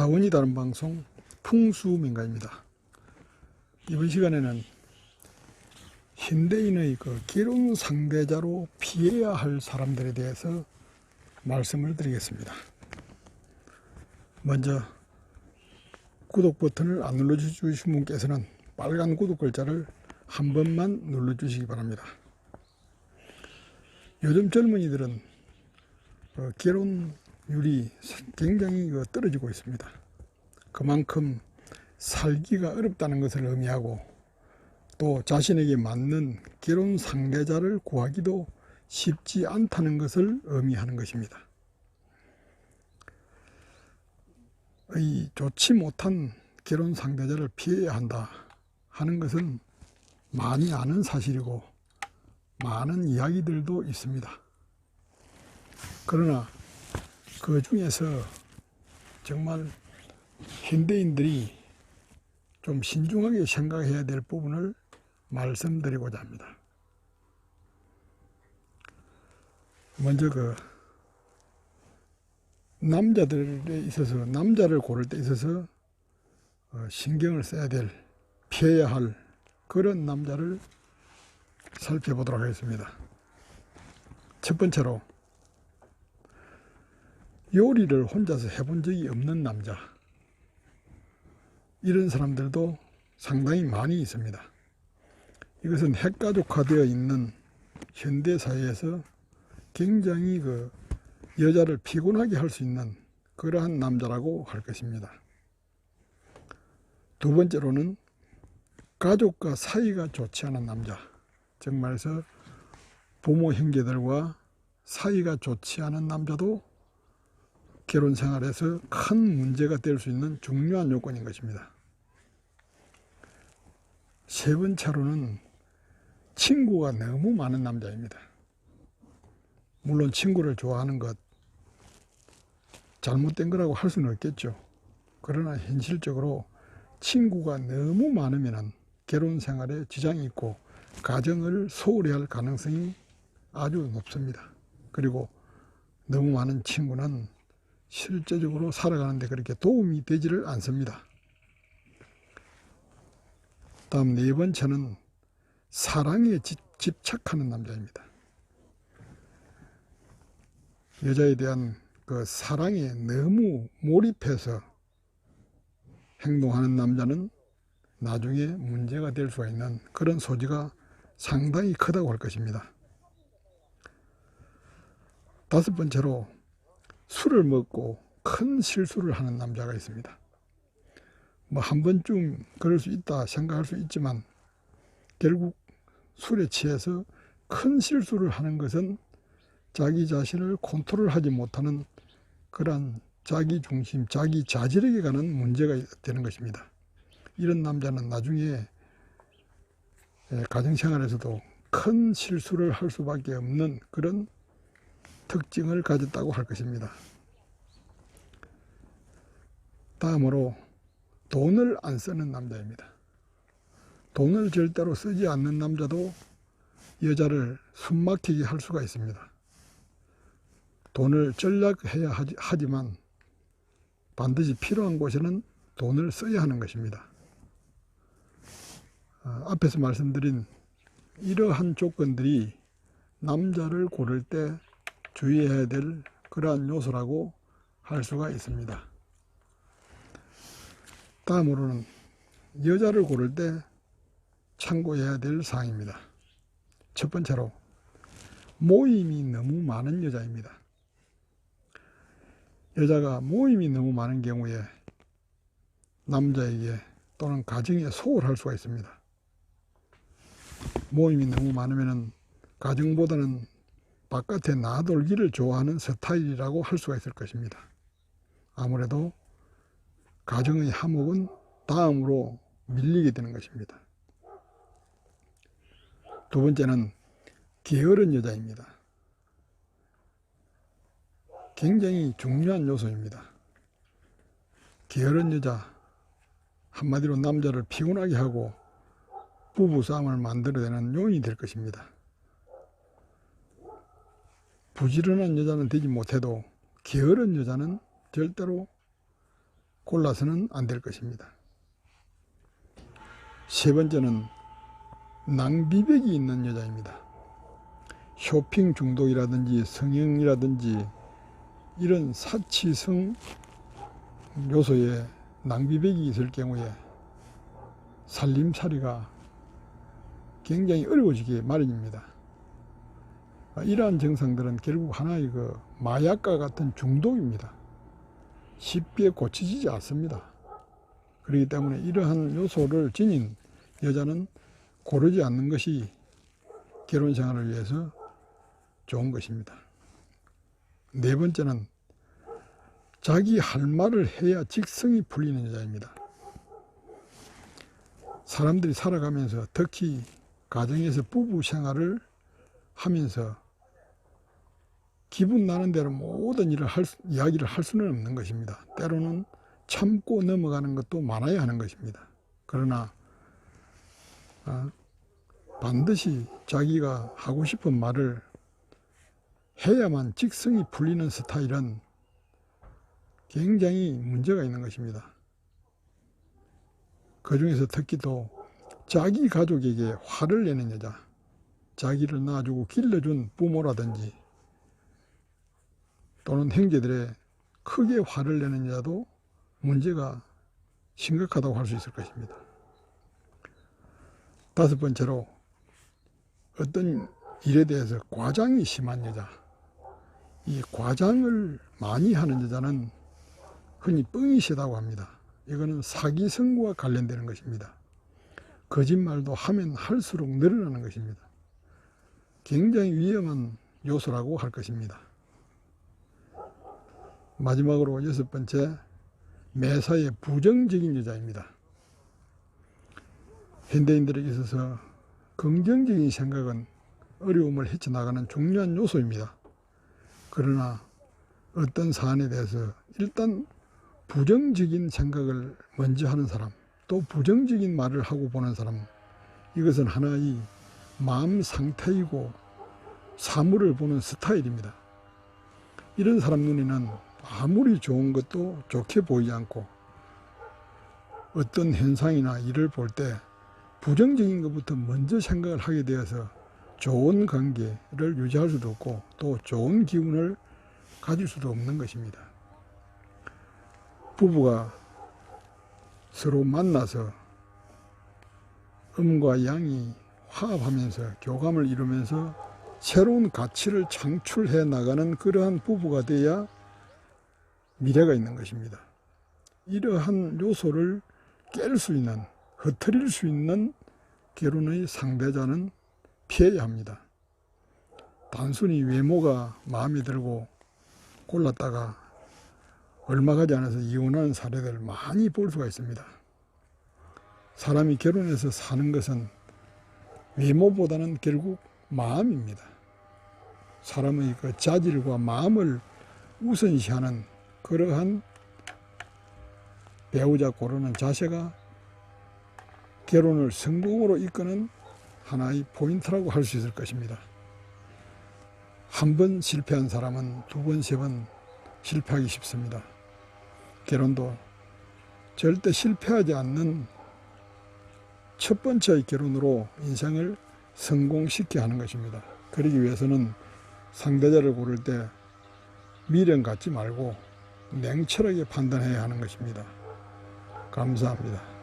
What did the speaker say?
차원이 다른 방송 풍수민가입니다. 이번 시간에는 현대인의 결혼 상대자로 피해야 할 사람들에 대해서 말씀을 드리겠습니다. 먼저 구독 버튼을 안 눌러주신 분께서는 빨간 구독 글자를 한 번만 눌러주시기 바랍니다. 요즘 젊은이들은 결혼율이 굉장히 떨어지고 있습니다. 그만큼 살기가 어렵다는 것을 의미하고 또 자신에게 맞는 결혼 상대자를 구하기도 쉽지 않다는 것을 의미하는 것입니다. 이 좋지 못한 결혼 상대자를 피해야 한다 하는 것은 많이 아는 사실이고 많은 이야기들도 있습니다. 그러나 그 중에서 정말 현대인들이 좀 신중하게 생각해야 될 부분을 말씀드리고자 합니다. 먼저 남자들에 있어서, 남자를 고를 때 있어서 신경을 써야 될, 피해야 할 그런 남자를 살펴보도록 하겠습니다. 첫 번째로 요리를 혼자서 해본 적이 없는 남자, 이런 사람들도 상당히 많이 있습니다. 이것은 핵가족화되어 있는 현대사회에서 굉장히 여자를 피곤하게 할 수 있는 그러한 남자라고 할 것입니다. 두 번째로는 가족과 사이가 좋지 않은 남자, 즉 말해서 부모 형제들과 사이가 좋지 않은 남자도 결혼 생활에서 큰 문제가 될 수 있는 중요한 요건인 것입니다. 세 번째로는 친구가 너무 많은 남자입니다. 물론 친구를 좋아하는 것 잘못된 거라고 할 수는 없겠죠. 그러나 현실적으로 친구가 너무 많으면 결혼 생활에 지장이 있고 가정을 소홀히 할 가능성이 아주 높습니다. 그리고 너무 많은 친구는 실제적으로 살아가는데 그렇게 도움이 되지를 않습니다. 다음 네 번째는 사랑에 집착하는 남자입니다. 여자에 대한 사랑에 너무 몰입해서 행동하는 남자는 나중에 문제가 될 수가 있는 그런 소지가 상당히 크다고 할 것입니다. 다섯 번째로 술을 먹고 큰 실수를 하는 남자가 있습니다. 한 번쯤 그럴 수 있다 생각할 수 있지만 결국 술에 취해서 큰 실수를 하는 것은 자기 자신을 컨트롤하지 못하는 그러한 자기 중심, 자기 자질에게 가는 문제가 되는 것입니다. 이런 남자는 나중에 가정생활에서도 큰 실수를 할 수밖에 없는 그런 특징을 가졌다고 할 것입니다. 다음으로 돈을 안 쓰는 남자입니다. 돈을 절대로 쓰지 않는 남자도 여자를 숨막히게 할 수가 있습니다. 돈을 절약해야 하지만 반드시 필요한 곳에는 돈을 써야 하는 것입니다. 앞에서 말씀드린 이러한 조건들이 남자를 고를 때 주의해야 될 그러한 요소라고 할 수가 있습니다. 다음으로는 여자를 고를 때 참고해야 될 사항입니다. 첫 번째로 모임이 너무 많은 여자입니다. 여자가 모임이 너무 많은 경우에 남자에게 또는 가정에 소홀할 수가 있습니다. 모임이 너무 많으면 가정보다는 바깥에 나돌기를 좋아하는 스타일이라고 할 수가 있을 것입니다. 아무래도 가정의 화목은 다음으로 밀리게 되는 것입니다. 두 번째는 게으른 여자입니다. 굉장히 중요한 요소입니다. 게으른 여자, 한마디로 남자를 피곤하게 하고 부부싸움을 만들어내는 요인이 될 것입니다. 부지런한 여자는 되지 못해도 게으른 여자는 절대로 골라서는 안 될 것입니다. 세 번째는 낭비벽이 있는 여자입니다. 쇼핑 중독이라든지 성형이라든지 이런 사치성 요소에 낭비벽이 있을 경우에 살림살이가 굉장히 어려워지기 마련입니다. 이러한 증상들은 결국 하나의 마약과 같은 중독입니다. 쉽게 고쳐지지 않습니다. 그렇기 때문에 이러한 요소를 지닌 여자는 고르지 않는 것이 결혼 생활을 위해서 좋은 것입니다. 네 번째는 자기 할 말을 해야 직성이 풀리는 여자입니다. 사람들이 살아가면서 특히 가정에서 부부 생활을 하면서 기분 나는 대로 모든 일을 이야기를 할 수는 없는 것입니다. 때로는 참고 넘어가는 것도 많아야 하는 것입니다. 그러나 반드시 자기가 하고 싶은 말을 해야만 직성이 풀리는 스타일은 굉장히 문제가 있는 것입니다. 그 중에서 특히 또 자기 가족에게 화를 내는 여자, 자기를 낳아주고 길러준 부모라든지 또는 형제들의 크게 화를 내는 여자도 문제가 심각하다고 할 수 있을 것입니다. 다섯 번째로 어떤 일에 대해서 과장이 심한 여자, 이 과장을 많이 하는 여자는 흔히 뻥이 세다고 합니다. 이거는 사기성과 관련되는 것입니다. 거짓말도 하면 할수록 늘어나는 것입니다. 굉장히 위험한 요소라고 할 것입니다. 마지막으로 여섯 번째, 매사에 부정적인 여자입니다. 현대인들에게 있어서 긍정적인 생각은 어려움을 헤쳐나가는 중요한 요소입니다. 그러나 어떤 사안에 대해서 일단 부정적인 생각을 먼저 하는 사람, 또 부정적인 말을 하고 보는 사람, 이것은 하나의 마음 상태이고 사물을 보는 스타일입니다. 이런 사람 눈에는 아무리 좋은 것도 좋게 보이지 않고 어떤 현상이나 일을 볼 때 부정적인 것부터 먼저 생각을 하게 되어서 좋은 관계를 유지할 수도 없고 또 좋은 기운을 가질 수도 없는 것입니다. 부부가 서로 만나서 음과 양이 화합하면서 교감을 이루면서 새로운 가치를 창출해 나가는 그러한 부부가 되어야 미래가 있는 것입니다. 이러한 요소를 깰 수 있는, 흐트릴 수 있는 결혼의 상대자는 피해야 합니다. 단순히 외모가 마음에 들고 골랐다가 얼마 가지 않아서 이혼하는 사례들 많이 볼 수가 있습니다. 사람이 결혼해서 사는 것은 외모보다는 결국 마음입니다. 사람의 그 자질과 마음을 우선시하는 그러한 배우자 고르는 자세가 결혼을 성공으로 이끄는 하나의 포인트라고 할 수 있을 것입니다. 한 번 실패한 사람은 두 번, 세 번 실패하기 쉽습니다. 결혼도 절대 실패하지 않는 첫 번째의 결혼으로 인생을 성공시켜야 하는 것입니다. 그러기 위해서는 상대자를 고를 때 미련 갖지 말고 냉철하게 판단해야 하는 것입니다. 감사합니다.